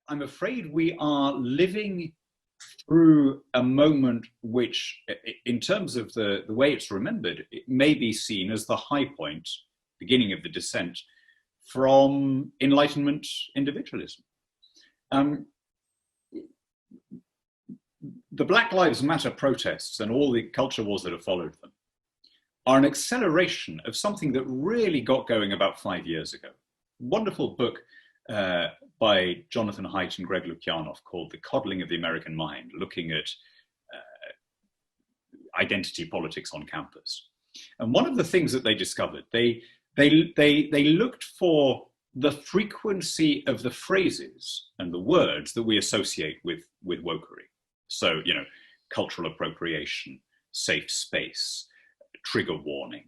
I'm afraid we are living through a moment which, in terms of the way it's remembered, it may be seen as the high point, beginning of the descent from Enlightenment individualism. The Black Lives Matter protests and all the culture wars that have followed them are an acceleration of something that really got going about 5 years ago. Wonderful book by Jonathan Haidt and Greg Lukianoff called The Coddling of the American Mind, looking at identity politics on campus. And one of the things that they discovered, they looked for the frequency of the phrases and the words that we associate with wokery. So, you know, cultural appropriation, safe space, trigger warning,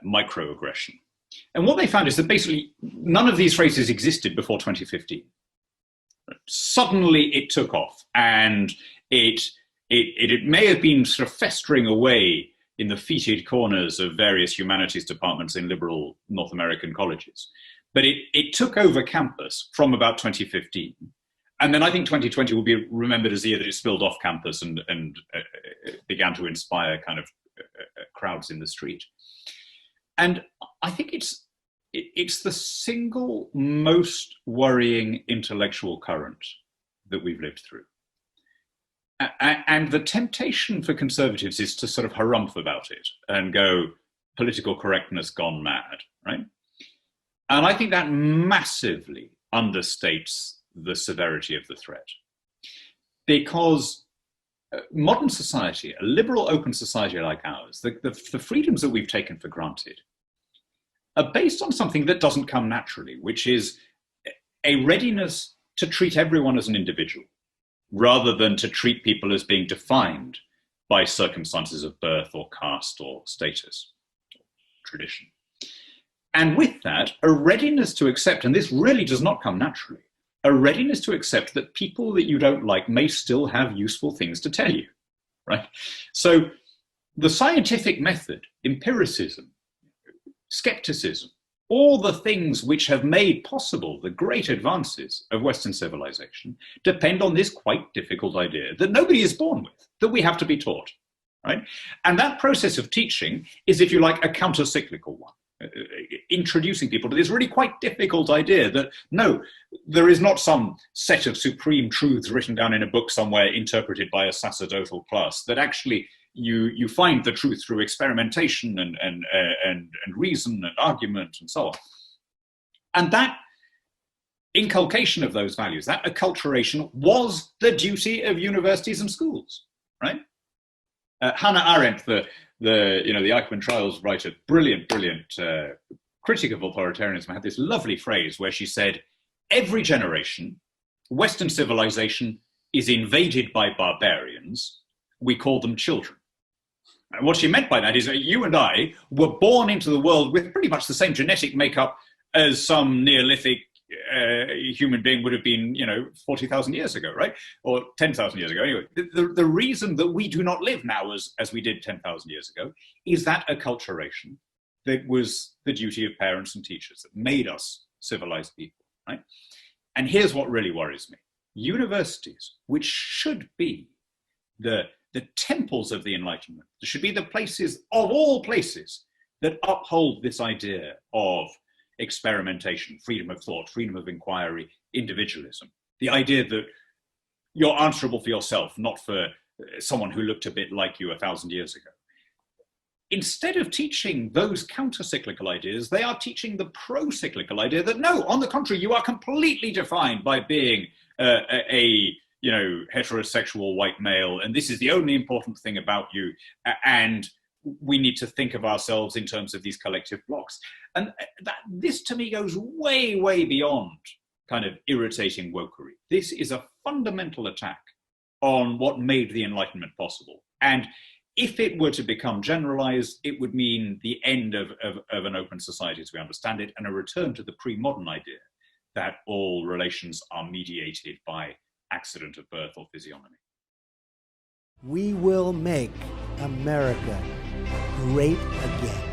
microaggression. And what they found is that basically none of these phrases existed before 2015. Suddenly it took off, and it may have been sort of festering away in the fetid corners of various humanities departments in liberal North American colleges. But it took over campus from about 2015. And then I think 2020 will be remembered as the year that it spilled off campus and began to inspire kind of crowds in the street. And I think it's the single most worrying intellectual current that we've lived through. And the temptation for conservatives is to sort of harumph about it and go, political correctness gone mad, right? And I think that massively understates the severity of the threat. Because modern society, a liberal open society like ours, the freedoms that we've taken for granted are based on something that doesn't come naturally, which is a readiness to treat everyone as an individual, rather than to treat people as being defined by circumstances of birth or caste or status, or tradition. And with that, a readiness to accept, and this really does not come naturally, a readiness to accept that people that you don't like may still have useful things to tell you, right? So the scientific method, empiricism, skepticism, all the things which have made possible the great advances of Western civilization depend on this quite difficult idea that nobody is born with, that we have to be taught, right? And that process of teaching is, if you like, a counter-cyclical one. Introducing people to this really quite difficult idea that no, there is not some set of supreme truths written down in a book somewhere interpreted by a sacerdotal class, that actually you find the truth through experimentation and reason and argument and so on. And that inculcation of those values, that acculturation, was the duty of universities and schools, right? Hannah Arendt, the Eichmann Trials writer, brilliant critic of authoritarianism, had this lovely phrase where she said, every generation, Western civilization is invaded by barbarians. We call them children. And what she meant by that is that you and I were born into the world with pretty much the same genetic makeup as some Neolithic human being would have been, 40,000 years ago, right? Or 10,000 years ago. Anyway, the reason that we do not live now as we did 10,000 years ago is that acculturation that was the duty of parents and teachers that made us civilized people, right? And here's what really worries me. Universities, which should be the temples of the Enlightenment, there should be the places of all places that uphold this idea of experimentation, freedom of thought, freedom of inquiry, individualism. The idea that you're answerable for yourself, not for someone who looked a bit like you 1,000 years ago. Instead of teaching those counter-cyclical ideas, they are teaching the pro-cyclical idea that no, on the contrary, you are completely defined by being a heterosexual white male, and this is the only important thing about you, and we need to think of ourselves in terms of these collective blocks. And this to me goes way, way beyond kind of irritating wokery. This is a fundamental attack on what made the Enlightenment possible. And if it were to become generalized, it would mean the end of an open society as we understand it, and a return to the pre-modern idea that all relations are mediated by accident of birth or physiognomy. We will make America great again.